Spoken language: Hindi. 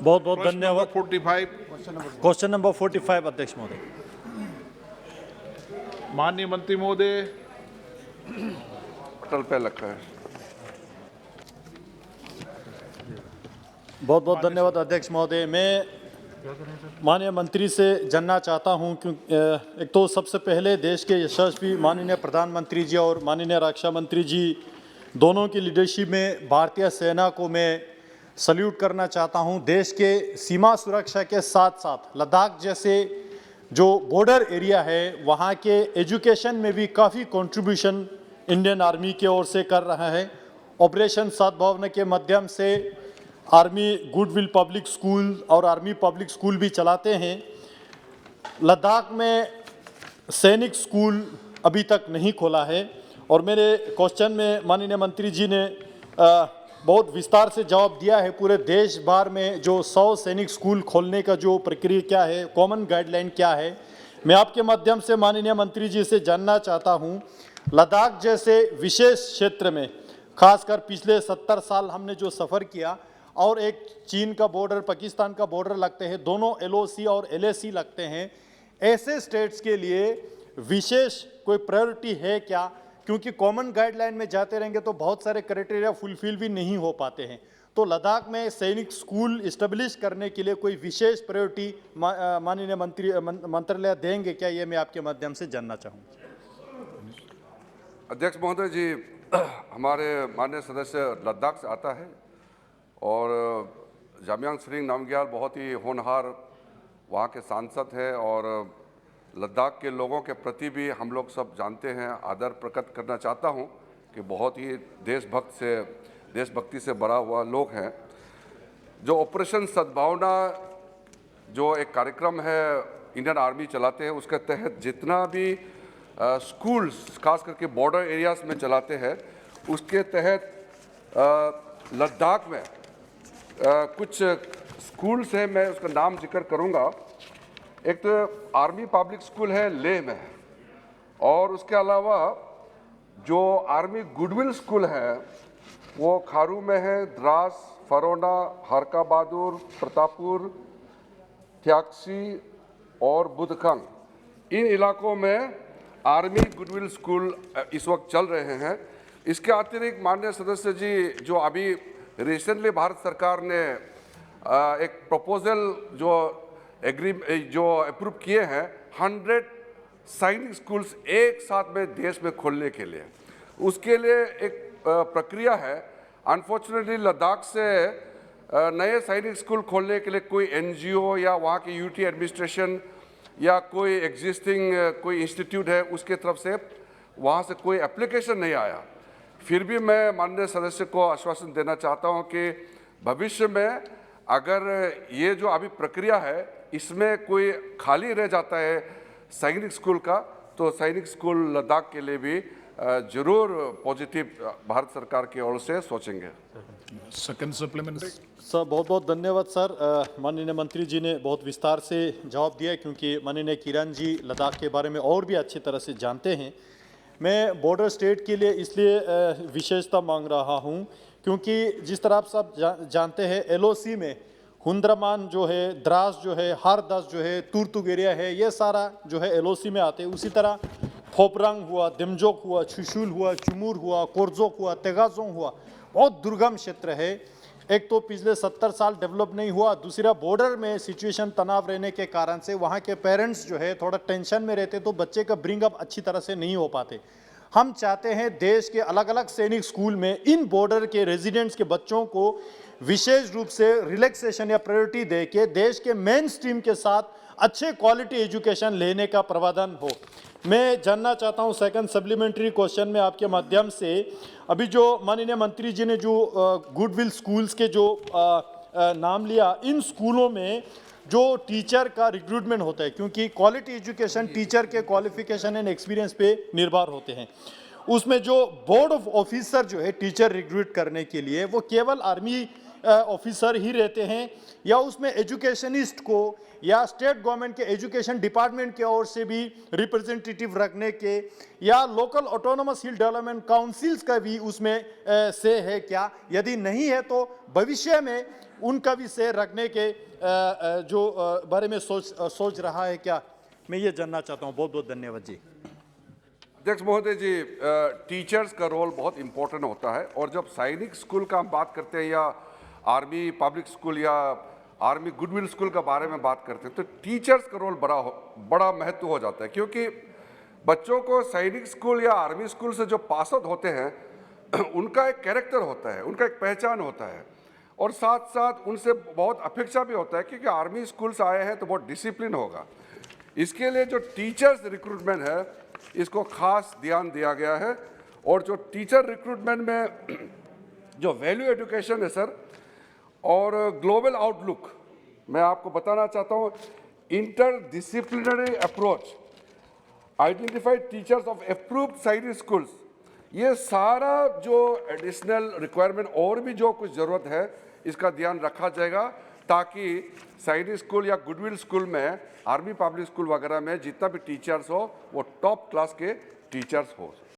बहुत बहुत धन्यवाद। 45 क्वेश्चन नंबर 45 अध्यक्ष महोदय। माननीय मंत्री महोदय। अटल पे लगा है। बहुत बहुत धन्यवाद अध्यक्ष महोदय। मैं माननीय मंत्री से जानना चाहता हूं क्योंकि एक तो सबसे पहले देश के यशस्वी माननीय प्रधानमंत्री जी और माननीय रक्षा मंत्री जी दोनों की लीडरशिप में भारतीय सेना को मैं सल्यूट करना चाहता हूं। देश के सीमा सुरक्षा के साथ साथ लद्दाख जैसे जो बॉर्डर एरिया है वहां के एजुकेशन में भी काफ़ी कंट्रीब्यूशन इंडियन आर्मी की ओर से कर रहा है। ऑपरेशन सद्भावना के माध्यम से आर्मी गुडविल पब्लिक स्कूल और आर्मी पब्लिक स्कूल भी चलाते हैं। लद्दाख में सैनिक स्कूल अभी तक नहीं खोला है और मेरे क्वेश्चन में माननीय मंत्री जी ने बहुत विस्तार से जवाब दिया है। पूरे देश भर में जो 100 सैनिक स्कूल खोलने का जो प्रक्रिया क्या है, कॉमन गाइडलाइन क्या है, मैं आपके माध्यम से माननीय मंत्री जी से जानना चाहता हूं। लद्दाख जैसे विशेष क्षेत्र में खासकर पिछले 70 साल हमने जो सफ़र किया और एक चीन का बॉर्डर, पाकिस्तान का बॉर्डर लगते हैं, दोनों LOC और LAC लगते हैं। ऐसे स्टेट्स के लिए विशेष कोई प्रायोरिटी है क्या? क्योंकि कॉमन गाइडलाइन में जाते रहेंगे तो बहुत सारे क्राइटेरिया फुलफिल भी नहीं हो पाते हैं। तो लद्दाख में सैनिक स्कूल इस्टेब्लिश करने के लिए कोई विशेष प्रायोरिटी माननीय मंत्रालय देंगे क्या? ये मैं आपके माध्यम से जानना चाहूँगा। अध्यक्ष महोदय जी, हमारे माननीय सदस्य लद्दाख से आता है और जामयांग त्सरिंग नामग्याल बहुत ही होनहार वहाँ के सांसद हैं और लद्दाख के लोगों के प्रति भी हम लोग सब जानते हैं, आदर प्रकट करना चाहता हूँ कि बहुत ही देशभक्ति से भरा हुआ लोग हैं। जो ऑपरेशन सद्भावना जो एक कार्यक्रम है इंडियन आर्मी चलाते हैं, उसके तहत जितना भी स्कूल्स खास करके बॉर्डर एरियाज में चलाते हैं, उसके तहत लद्दाख में कुछ स्कूल्स हैं, मैं उसका नाम जिक्र करूंगा। एक तो आर्मी पब्लिक स्कूल है लेह में और उसके अलावा जो आर्मी गुडविल स्कूल है वो खारू में है, द्रास, फरोना, हरका बहादुर, प्रतापपुर, थ्याक्सी और बुधखंग, इन इलाकों में आर्मी गुडविल स्कूल इस वक्त चल रहे हैं। इसके अतिरिक्त माननीय सदस्य जी, जो अभी रिसेंटली भारत सरकार ने एक प्रपोजल जो अप्रूव किए हैं 100 सैनिक स्कूल्स एक साथ में देश में खोलने के लिए, उसके लिए एक प्रक्रिया है। अनफॉर्चुनेटली लद्दाख से नए सैनिक स्कूल खोलने के लिए कोई NGO या वहाँ की UT एडमिनिस्ट्रेशन या कोई एग्जिस्टिंग कोई इंस्टीट्यूट है उसके तरफ से वहाँ से कोई एप्लीकेशन नहीं आया। फिर भी मैं माननीय सदस्य को आश्वासन देना चाहता हूँ कि भविष्य में अगर ये जो अभी प्रक्रिया है इसमें कोई खाली रह जाता है सैनिक स्कूल का, तो सैनिक स्कूल लद्दाख के लिए भी जरूर पॉजिटिव भारत सरकार की ओर से सोचेंगे। सेकंड सप्लीमेंट सर, बहुत बहुत धन्यवाद सर। माननीय मंत्री जी ने बहुत विस्तार से जवाब दिया क्योंकि माननीय किरण जी लद्दाख के बारे में और भी अच्छी तरह से जानते हैं। मैं बॉर्डर स्टेट के लिए इसलिए विशेषता मांग रहा हूं क्योंकि जिस तरह आप सब जानते हैं LOC में हुंद्रमान जो है, द्रास जो है, हारदस जो है, तुर्तुग एरिया है, ये सारा जो है LOC में आते हैं। उसी तरह फोपरंग हुआ, दिमजोक हुआ, चुशुल हुआ, चुमुर हुआ, कोरजोक हुआ, तेगाजोंग हुआ, बहुत दुर्गम क्षेत्र है। एक तो पिछले 70 साल डेवलप नहीं हुआ, दूसरा बॉर्डर में सिचुएशन तनाव रहने के कारण से वहाँ के पेरेंट्स जो है थोड़ा टेंशन में रहते, तो बच्चे का ब्रिंग अप अच्छी तरह से नहीं हो पाते। हम चाहते हैं देश के अलग अलग सैनिक स्कूल में इन बॉर्डर के रेजिडेंट्स के बच्चों को विशेष रूप से रिलैक्सेशन या प्रायोरिटी दे के देश के मेन स्ट्रीम के साथ अच्छे क्वालिटी एजुकेशन लेने का प्रावधान हो। मैं जानना चाहता हूं सेकंड सप्लीमेंट्री क्वेश्चन में आपके माध्यम से, अभी जो माननीय मंत्री जी ने जो गुडविल स्कूल्स के जो नाम लिया, इन स्कूलों में जो टीचर का रिक्रूटमेंट होता है, क्योंकि क्वालिटी एजुकेशन टीचर के क्वालिफिकेशन एंड एक्सपीरियंस पे निर्भर होते हैं, उसमें जो बोर्ड ऑफ ऑफिसर जो है टीचर रिक्रूट करने के लिए वो केवल आर्मी ऑफिसर ही रहते हैं या उसमें एजुकेशनिस्ट को या स्टेट गवर्नमेंट के एजुकेशन डिपार्टमेंट की ओर से भी रिप्रेजेंटेटिव रखने के या लोकल ऑटोनोमस हिल डेवलपमेंट काउंसिल्स का भी उसमें से है क्या? यदि नहीं है तो भविष्य में उनका भी शेयर रखने के जो बारे में सोच रहा है क्या, मैं ये जानना चाहता हूँ। बहुत बहुत धन्यवाद जी। अध्यक्ष महोदय जी, टीचर्स का रोल बहुत इंपॉर्टेंट होता है, और जब सैनिक स्कूल का हम बात करते हैं या आर्मी पब्लिक स्कूल या आर्मी गुडविल स्कूल के बारे में बात करते हैं, तो टीचर्स का रोल बड़ा महत्व हो जाता है, क्योंकि बच्चों को सैनिक स्कूल या आर्मी स्कूल से जो पास आउट होते हैं उनका एक कैरेक्टर होता है, उनका एक पहचान होता है, और साथ साथ उनसे बहुत अपेक्षा भी होता है, क्योंकि आर्मी स्कूल से आए हैं तो बहुत डिसिप्लिन होगा। इसके लिए जो टीचर्स रिक्रूटमेंट है, इसको खास ध्यान दिया गया है। और जो टीचर रिक्रूटमेंट में जो वैल्यू एजुकेशन है सर, और ग्लोबल आउटलुक, मैं आपको बताना चाहता हूँ, interdisciplinary approach, identified teachers of approved सैनिक स्कूल्स, ये सारा जो एडिशनल रिक्वायरमेंट और भी जो कुछ ज़रूरत है, इसका ध्यान रखा जाएगा, ताकि सैनिक स्कूल या गुडविल स्कूल में, आर्मी पब्लिक स्कूल वगैरह में जितना भी टीचर्स हो वो टॉप क्लास के टीचर्स हो।